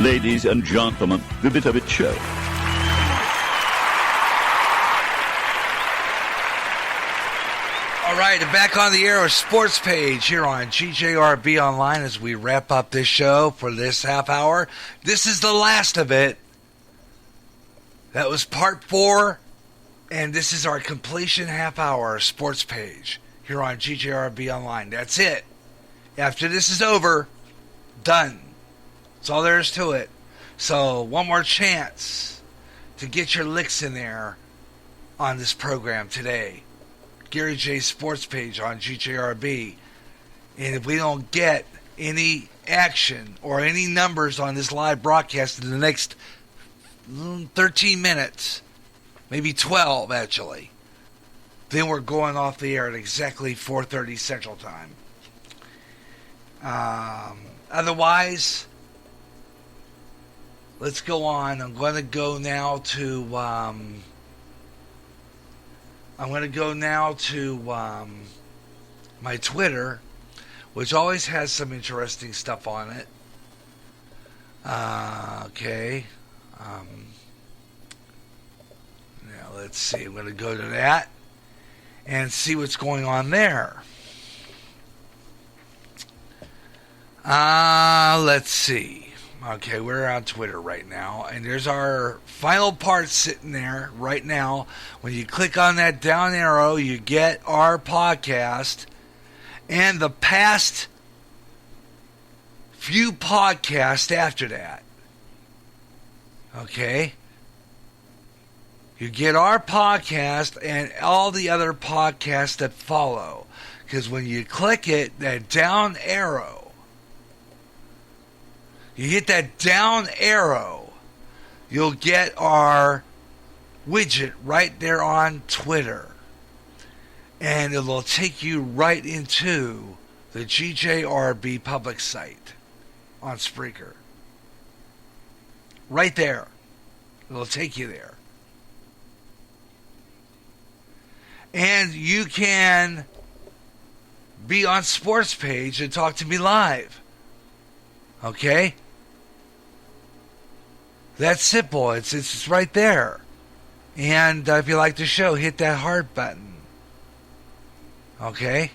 Ladies and gentlemen, the Bit of It Show. All right, and back on the air with Sports Page here on GJRB Online as we wrap up this show for this half hour. This is the last of it. That was part 4, and this is our completion half hour Sports Page here on GJRB Online. That's it. After this is over, done. That's all there is to it. So, one more chance to get your licks in there on this program today. Gary J Sports Page on GJRB. And if we don't get any action or any numbers on this live broadcast in the next 13 minutes, maybe 12 actually, then we're going off the air at exactly 4:30 Central Time. Otherwise, let's go on. I'm going to go now to my Twitter, which always has some interesting stuff on it. Okay. Now let's see. I'm going to go to that and see what's going on there. Let's see. Okay, we're on Twitter right now, and there's our final part sitting there right now. When you click on that down arrow, you get our podcast and the past few podcasts after that. Okay? You get our podcast and all the other podcasts that follow. Because when you click it, that down arrow, you hit that down arrow, you'll get our widget right there on Twitter. And it'll take you right into the GJRB public site on Spreaker. Right there. It'll take you there. And you can be on Sports Page and talk to me live. Okay? That's simple. It's right there. And if you like the show, hit that heart button. Okay?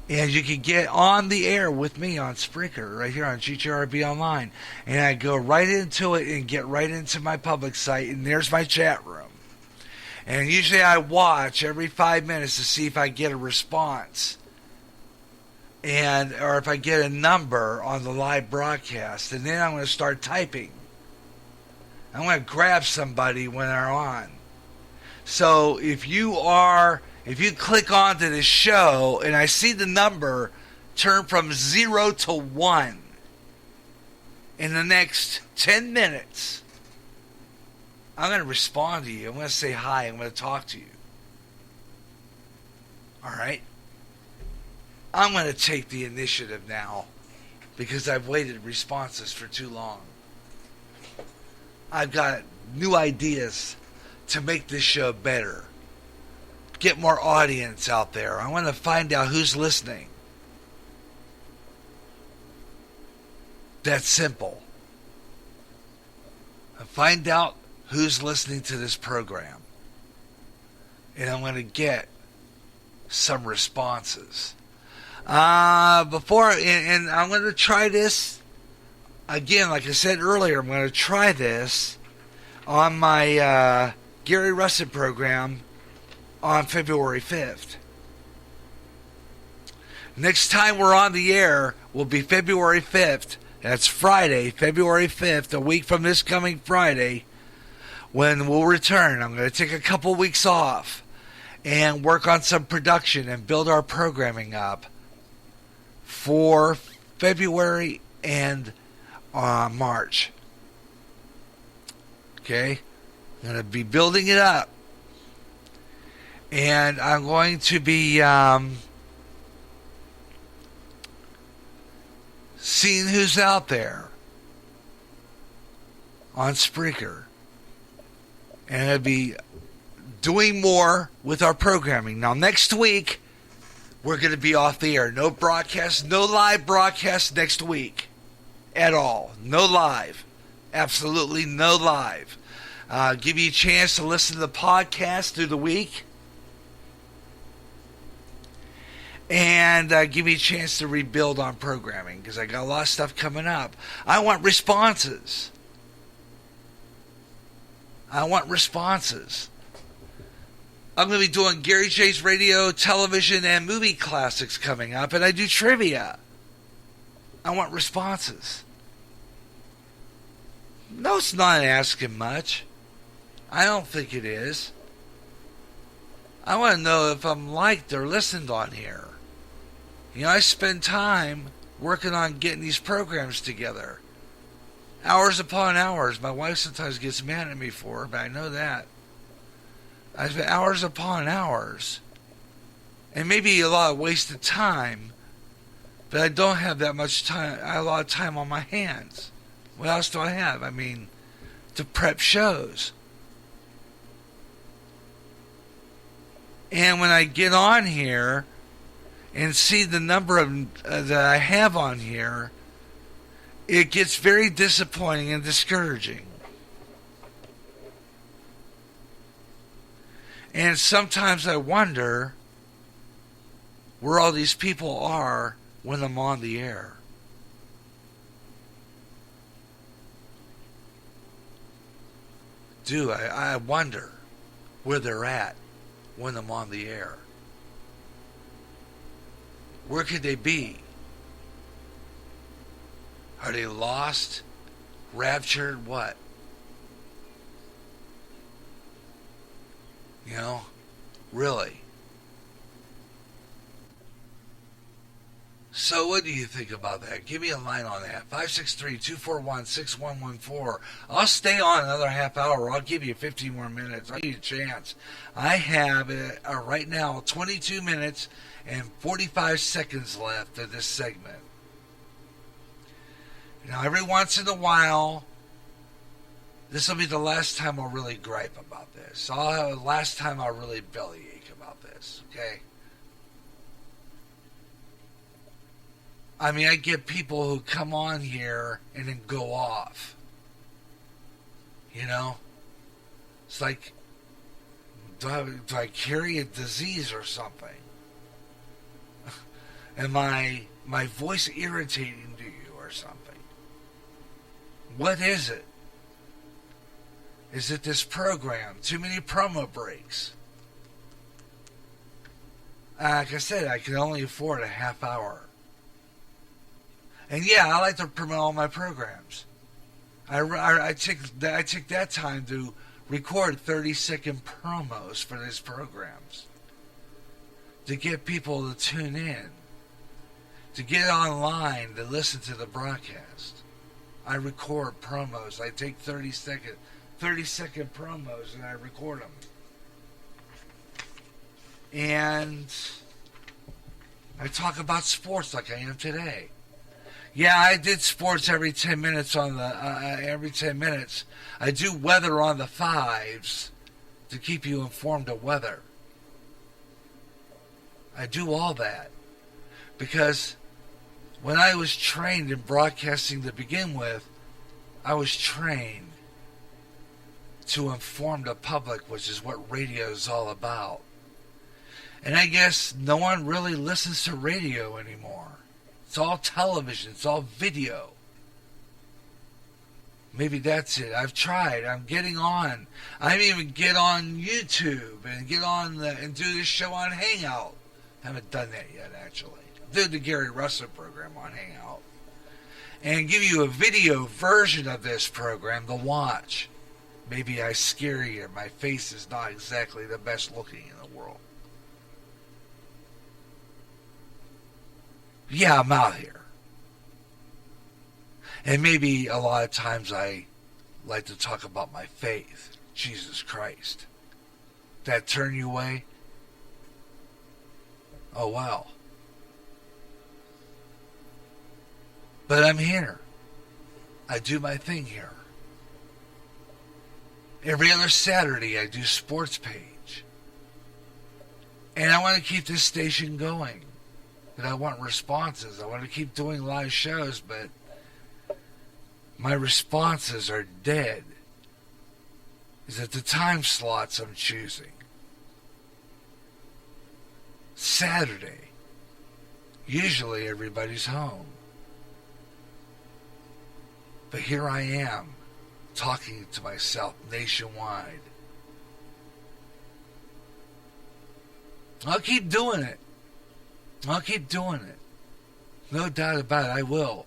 And you can get on the air with me on Spreaker, right here on GTRB Online. And I go right into it and get right into my public site, and there's my chat room. And usually I watch every 5 minutes to see if I get a response. Or if I get a number on the live broadcast. And then I'm going to start typing. I'm going to grab somebody when they're on. So if you click onto the show and I see the number turn from 0 to 1 in the next 10 minutes, I'm going to respond to you. I'm going to say hi. I'm going to talk to you. All right? I'm going to take the initiative now because I've waited responses for too long. I've got new ideas to make this show better. Get more audience out there. I want to find out who's listening. That's simple. And find out who's listening to this program. And I'm going to get some responses. And I'm going to try this again, like I said earlier, I'm going to try this on my Gary Russet program on February 5th. Next time we're on the air will be February 5th. That's Friday, February 5th, a week from this coming Friday, when we'll return. I'm going to take a couple weeks off and work on some production and build our programming up for February and March. Okay? I'm going to be building it up. And I'm going to be seeing who's out there on Spreaker. And I'll be doing more with our programming. Now, next week, we're going to be off the air. No broadcast, no live broadcast next week at all. No live. Absolutely no live. Give you a chance to listen to the podcast through the week. And give me a chance to rebuild on programming because I got a lot of stuff coming up. I want responses. I'm going to be doing Gary J's radio, television, and movie classics coming up, and I do trivia. I want responses. No, it's not asking much. I don't think it is. I want to know if I'm liked or listened on here. You know, I spend time working on getting these programs together. Hours upon hours. My wife sometimes gets mad at me for it, but I know that. I spend hours upon hours. And maybe a lot of wasted time, but I don't have that much time. I have a lot of time on my hands. What else do I have? I mean, to prep shows. And when I get on here and see the number of that I have on here, it gets very disappointing and discouraging. And sometimes I wonder where all these people are when I'm on the air. I wonder where they're at when I'm on the air. Where could they be? Are they lost? Raptured? What? You know? Really? So what do you think about that? Give me a line on that. 563-241-6114. I'll stay on another half hour. I'll give you 15 more minutes. I'll give you a chance. I have right now 22 minutes and 45 seconds left of this segment. Now, every once in a while, this will be the last time I'll really gripe about this. Last time I'll really bellyache about this, okay? I mean, I get people who come on here and then go off. You know? It's like, do I carry a disease or something? Am my voice irritating to you or something? What is it? Is it this program? Too many promo breaks? Like I said, I can only afford a half hour. And yeah, I like to promote all my programs. I take that time to record 30-second promos for these programs. To get people to tune in. To get online to listen to the broadcast. I record promos. I take 30-second promos and I record them. And I talk about sports like I am today. Yeah, I did sports every 10 minutes every 10 minutes. I do weather on the fives to keep you informed of weather. I do all that because when I was trained in broadcasting to begin with, I was trained to inform the public, which is what radio is all about. And I guess no one really listens to radio anymore. It's all television. It's all video. Maybe that's it. I've tried. I'm getting on. I even get on YouTube and get on and do this show on Hangout. Haven't done that yet, actually. Did the Gary Russell program on Hangout. And give you a video version of this program to watch. Maybe I scare you. My face is not exactly the best looking in the world. Yeah, I'm out here. And maybe a lot of times I like to talk about my faith. Jesus Christ. That turn you away? Oh, wow. But I'm here. I do my thing here. Every other Saturday I do Sportspage. And I want to keep this station going. And I want responses. I want to keep doing live shows, but my responses are dead is at the time slots I'm choosing. Saturday. Usually everybody's home. But here I am, talking to myself nationwide. I'll keep doing it. I'll keep doing it. No doubt about it, I will.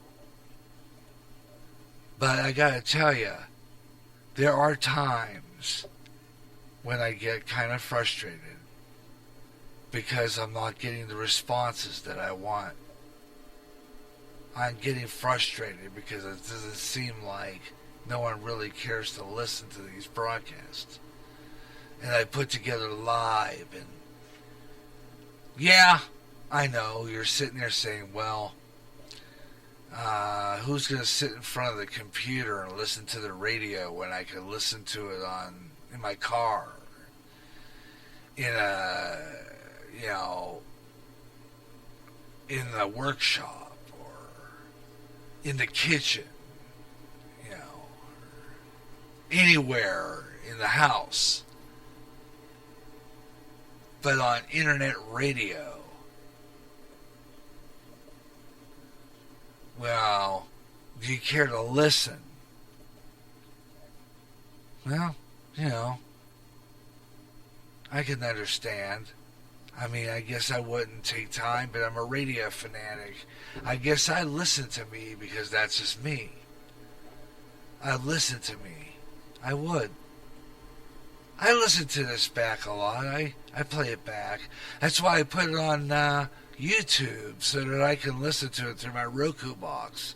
But I gotta tell you, there are times when I get kind of frustrated because I'm not getting the responses that I want. I'm getting frustrated because it doesn't seem like no one really cares to listen to these broadcasts. And I put together live, and yeah, I know you're sitting there saying, well, who's going to sit in front of the computer and listen to the radio when I can listen to it in my car, in the workshop, or in the kitchen, anywhere in the house. But on internet radio, well, do you care to listen? Well, I can understand. I mean, I guess I wouldn't take time, but I'm a radio fanatic. I guess I listen to me because that's just me. I listen to me. I would. I listen to this back a lot. I play it back. That's why I put it on YouTube so that I can listen to it through my Roku box.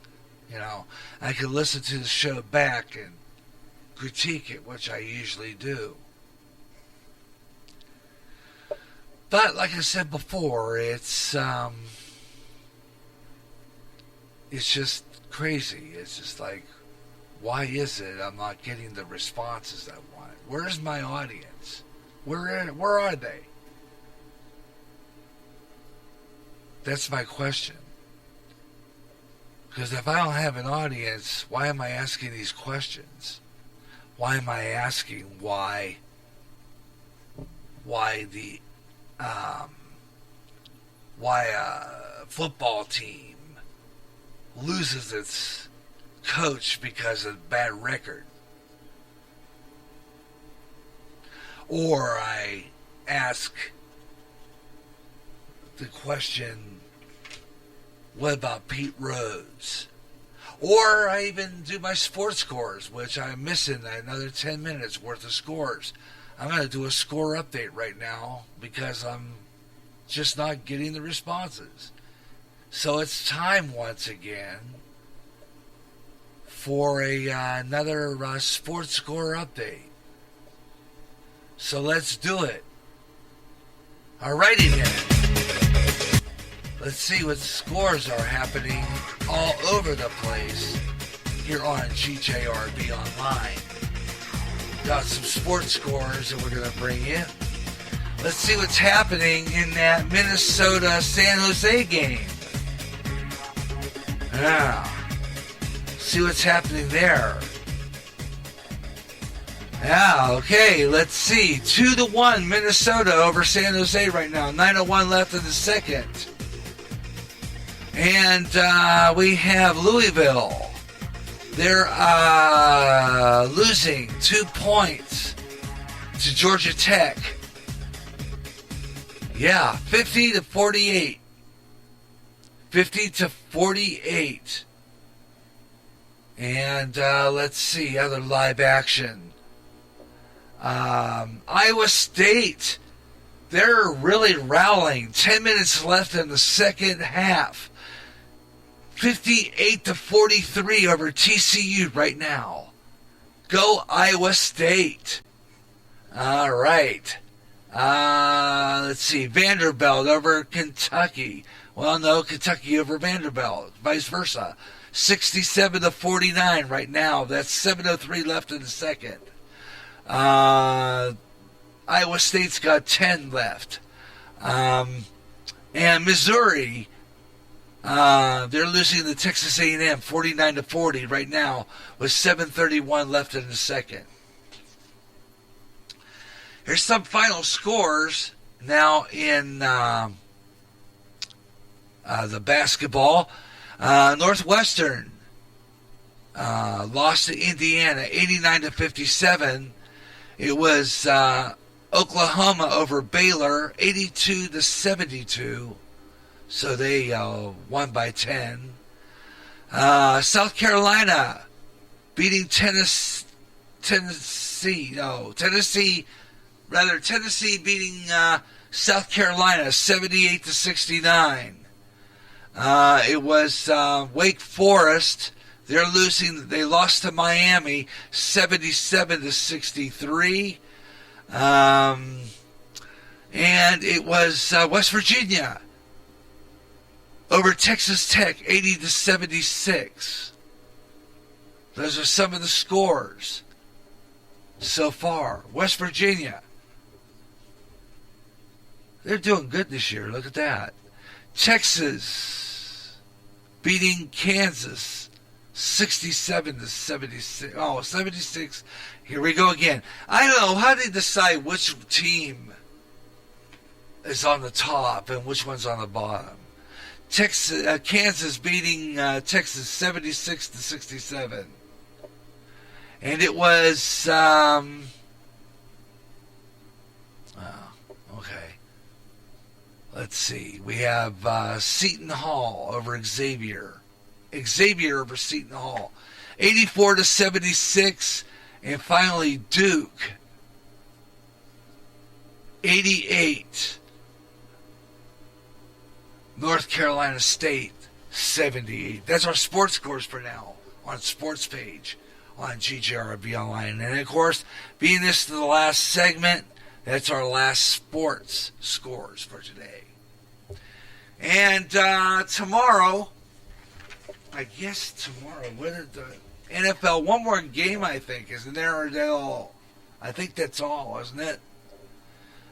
I can listen to the show back and critique it, which I usually do. But like I said before, it's just crazy. It's just like, why is it I'm not getting the responses I want? Where's my audience? Where are they? That's my question. Because if I don't have an audience, why am I asking these questions? Why am I asking why the why a football team loses its coach because of bad record? Or I ask the question, what about Pete Rose? Or I even do my sports scores, which I'm missing another 10 minutes worth of scores. I'm going to do a score update right now because I'm just not getting the responses. So it's time once again for another sports score update. So let's do it. Alrighty then. Let's see what scores are happening all over the place here on GJRB Online. Got some sports scores that we're going to bring you. Let's see what's happening in that Minnesota-San Jose game. Yeah. See what's happening there. Yeah, okay, let's see. 2-1 Minnesota over San Jose right now. 9:01 left in the second. And we have Louisville. They're losing 2 points to Georgia Tech. Yeah, 50-48. 50-48. And let's see, other live action. Iowa State, they're really rallying. 10 minutes left in the second half. 58-43 over TCU right now. Go Iowa State. All right. Let's see. Vanderbilt over Kentucky. Well, no, Kentucky over Vanderbilt. Vice versa. 67-49 right now. That's 7:03 left in the second. Iowa State's got 10 left. And Missouri They're losing to Texas A&M 49-40 right now with 7:31 left in the second. Here's some final scores now in the basketball. Northwestern lost to Indiana 89-57. It was Oklahoma over Baylor 82-72. So they won by 10. South Carolina beating Tennessee beating South Carolina 78-69. It was Wake Forest. They lost to Miami 77-63. And it was West Virginia over Texas Tech 80-76. Those are some of the scores so far. West Virginia, they're doing good this year. Look at that. Texas beating Kansas 67-76. Oh, 76. Here we go again. I don't know. How do they decide which team is on the top and which one's on the bottom? Kansas beating Texas 76-67. And it was, okay. Let's see. We have Seton Hall over Xavier. Xavier over Seton Hall. 84-76. And finally, Duke. 88. North Carolina State, 78. That's our sports scores for now on Sports Page on GJRB Online. And, of course, being this the last segment, that's our last sports scores for today. And tomorrow, what is the NFL? One more game, I think, isn't there? Or is that all? I think that's all, isn't it?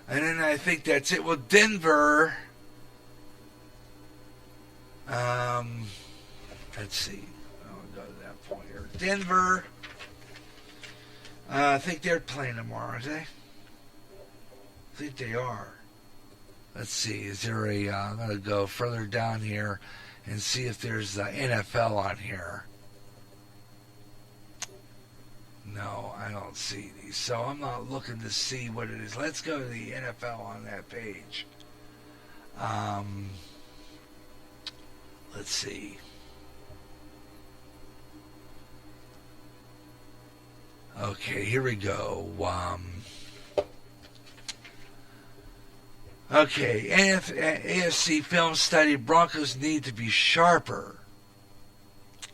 And then I think that's it. Well, Denver... let's see. I'll go to that point here. Denver. I think they're playing tomorrow, aren't they? I think they are. Let's see. Is there a? I'm going to go further down here and see if there's NFL on here. No, I don't see these. So I'm not looking to see what it is. Let's go to the NFL on that page. Let's see. Okay, here we go. Okay, AFC film study, Broncos need to be sharper,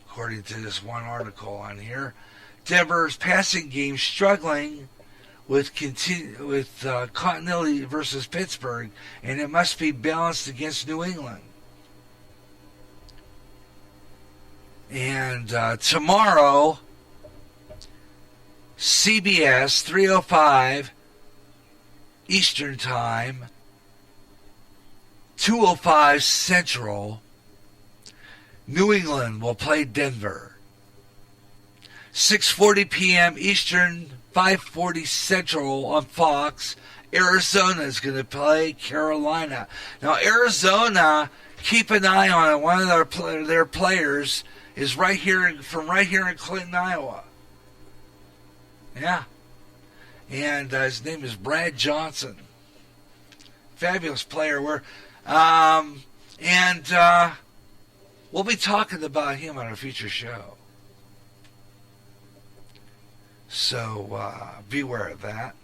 according to this one article on here. Denver's passing game struggling with continuity versus Pittsburgh, and it must be balanced against New England. And tomorrow, CBS 3:05 Eastern Time, 2:05 Central, New England will play Denver. 6:40 p.m. Eastern, 5:40 Central on Fox. Arizona is going to play Carolina. Now, Arizona, keep an eye on it. One of their players is right here in Clinton, Iowa. Yeah. And his name is Brad Johnson. Fabulous player. We'll be talking about him on a future show. So beware of that.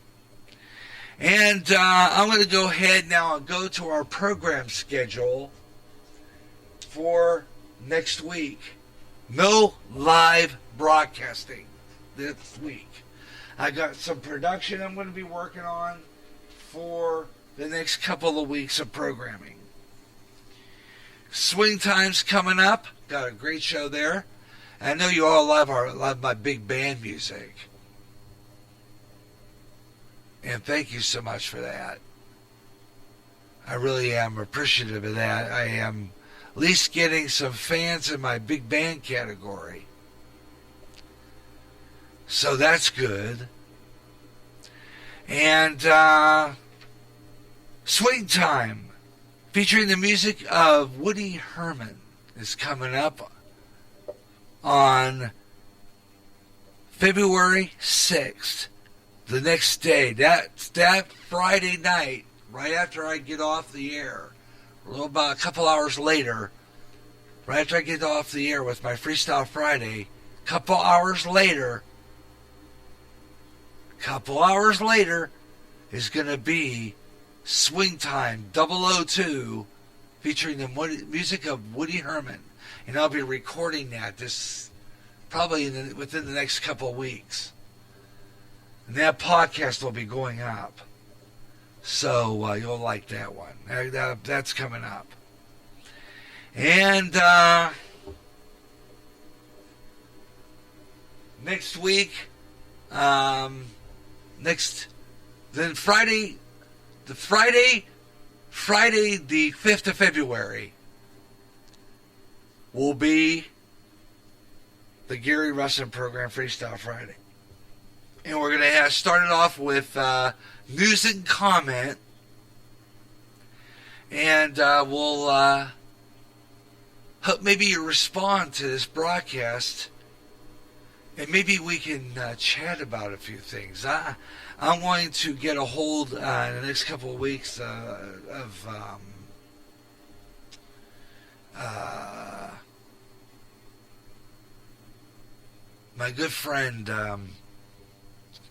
And I'm going to go ahead now and go to our program schedule for next week. No live broadcasting this week. I got some production I'm going to be working on for the next couple of weeks of programming. Swing Time's coming up. Got a great show there. I know you all love my big band music. And thank you so much for that. I really am appreciative of that. I am at least getting some fans in my big band category. So that's good. And Swing Time, featuring the music of Woody Herman, is coming up on February 6th, the next day. That's that Friday night, right after I get off the air. About a couple hours later, right after I get off the air with my Freestyle Friday, couple hours later is going to be Swing Time 002, featuring the music of Woody Herman. And I'll be recording that this probably within the next couple of weeks. And that podcast will be going up. So you'll like that one. That's coming up. And next week, then Friday the 5th of February will be the Garyj Wrestling Program Freestyle Friday. And we're going to start it off with news and comment. And we'll hope maybe you respond to this broadcast. And maybe we can chat about a few things. I'm going to get a hold in the next couple of weeks of my good friend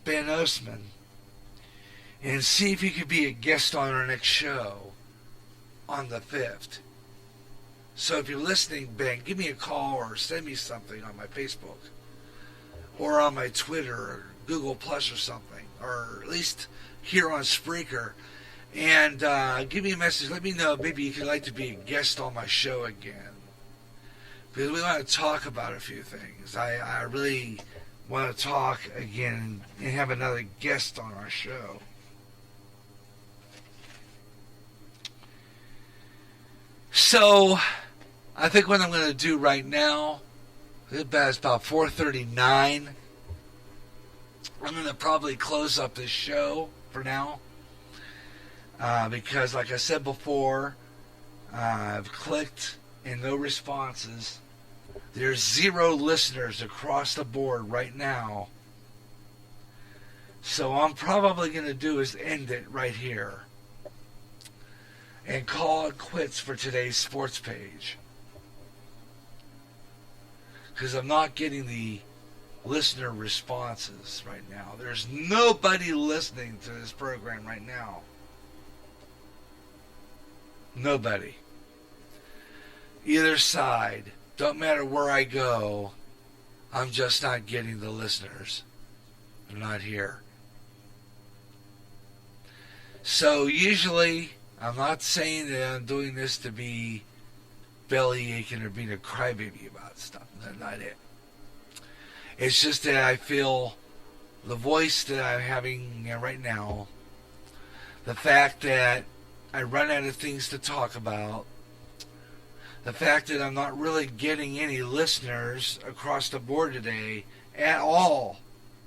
Ben Osman and see if he could be a guest on our next show on the 5th. So if you're listening, Ben, give me a call or send me something on my Facebook or on my Twitter or Google Plus or something, or at least here on Spreaker, and give me a message. Let me know maybe you could like to be a guest on my show again, because we want to talk about a few things. I really want to talk again and have another guest on our show. So I think what I'm going to do right now, it's about 4:39. I'm going to probably close up this show for now, because like I said before, I've clicked and no responses. There's 0 listeners across the board right now. So what I'm probably going to do is end it right here and call it quits for today's sports page, because I'm not getting the listener responses right now. There's nobody listening to this program right now. Nobody. Either side. Don't matter where I go, I'm just not getting the listeners. They're not here. So usually, I'm not saying that I'm doing this to be belly aching or being a crybaby about stuff. That's not it. It's just that I feel the voice that I'm having right now, the fact that I run out of things to talk about, the fact that I'm not really getting any listeners across the board today at all,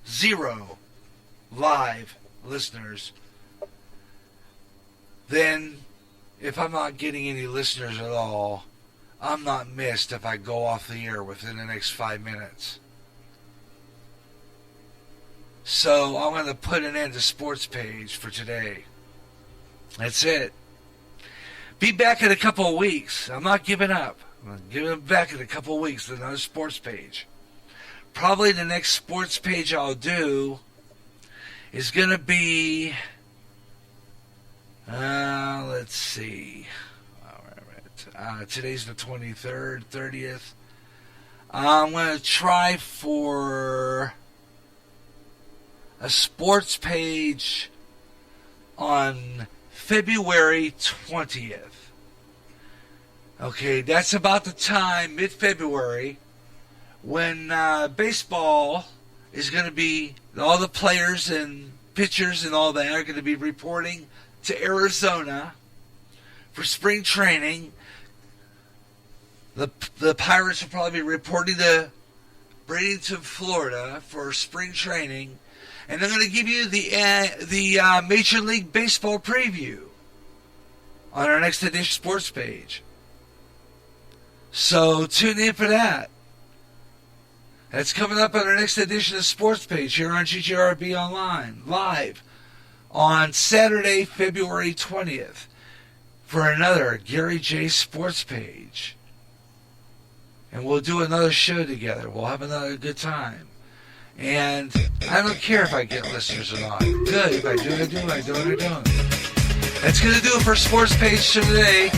0 live listeners, then if I'm not getting any listeners at all, I'm not missed if I go off the air within the next 5 minutes. So I'm going to put an end to Sports Page for today. That's it. Be back in a couple of weeks. I'm not giving up. I'm going to give it back in a couple of weeks with another Sports Page. Probably the next Sports Page I'll do is going to be, let's see. All right. Today's the 23rd, 30th. I'm going to try for a sports page on February 20th. Okay, that's about the time, mid-February, when baseball is going to be, all the players and pitchers and all that are going to be reporting to Arizona for spring training, The Pirates will probably be reporting to Bradenton, Florida for spring training, and they're going to give you the Major League Baseball preview on our next edition Sports Page. So tune in for that. That's coming up on our next edition of Sports Page here on GJRB Online, live on Saturday, February 20th, for another Gary J. Sports Page. And we'll do another show together. We'll have another good time. And I don't care if I get listeners or not. Good. If I do, I do. If I don't, I don't. That's going to do it for Sports Page today.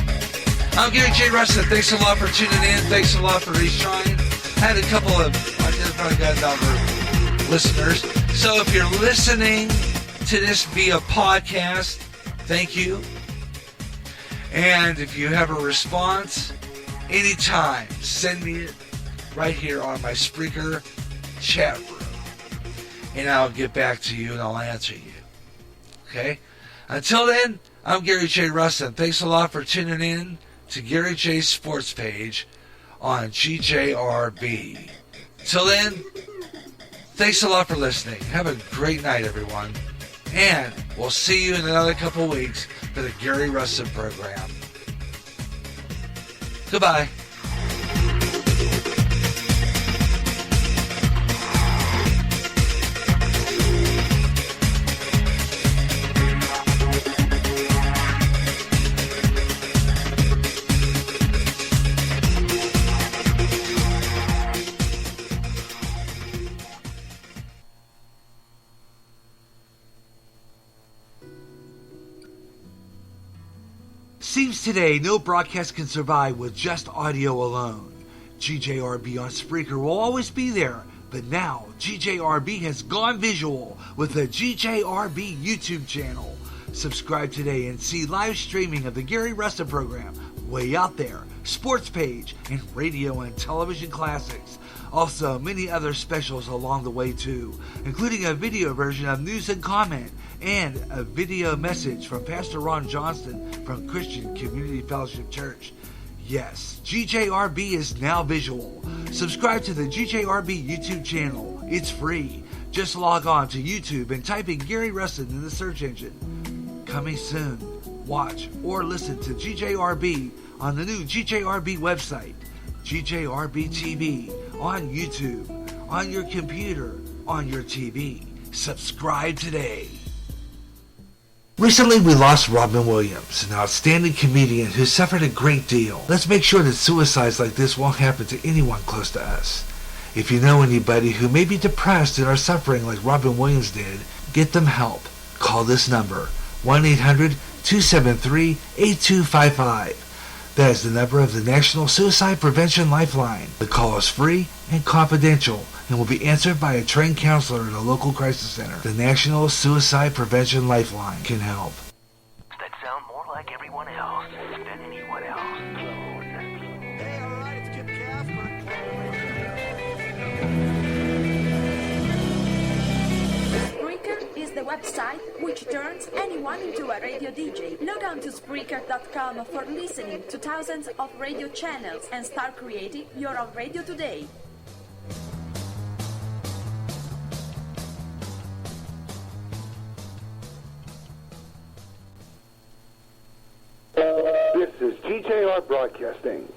I'm Gary J. Rustin. Thanks a lot for tuning in. Thanks a lot for retrying. I had a couple of, I just probably got a number of listeners. So if you're listening to this via podcast, thank you. And if you have a response, anytime, send me it right here on my Spreaker chat room. And I'll get back to you and I'll answer you. Okay? Until then, I'm Gary J. Rustin. Thanks a lot for tuning in to Gary J. Sports Page on GJRB. Till then, thanks a lot for listening. Have a great night, everyone. And we'll see you in another couple weeks for the Gary Rustin program. Goodbye. Seems today no broadcast can survive with just audio alone. GJRB on Spreaker will always be there, but now GJRB has gone visual with the GJRB YouTube channel. Subscribe today and see live streaming of the Gary Rustin program, Way Out There, Sports Page, and radio and television classics. Also, many other specials along the way too, including a video version of News and Comment and a video message from Pastor Ron Johnston from Christian Community Fellowship Church. Yes, GJRB is now visual. Subscribe to the GJRB YouTube channel. It's free. Just log on to YouTube and type in Gary Rustin in the search engine. Coming soon. Watch or listen to GJRB on the new GJRB website, GJRB TV, on YouTube, on your computer, on your TV. Subscribe today. Recently, we lost Robin Williams, an outstanding comedian who suffered a great deal. Let's make sure that suicides like this won't happen to anyone close to us. If you know anybody who may be depressed and are suffering like Robin Williams did, get them help. Call this number, 1-800-273-8255. That is the number of the National Suicide Prevention Lifeline. The call is free and confidential and will be answered by a trained counselor at a local crisis center. The National Suicide Prevention Lifeline can help. That sound more like everyone else than anyone else. Hey, all right, it's Kip Casper. Spreaker is the website which turns anyone into a radio DJ. Log on to Spreaker.com for listening to thousands of radio channels and start creating your own radio today. This is GJR Broadcasting.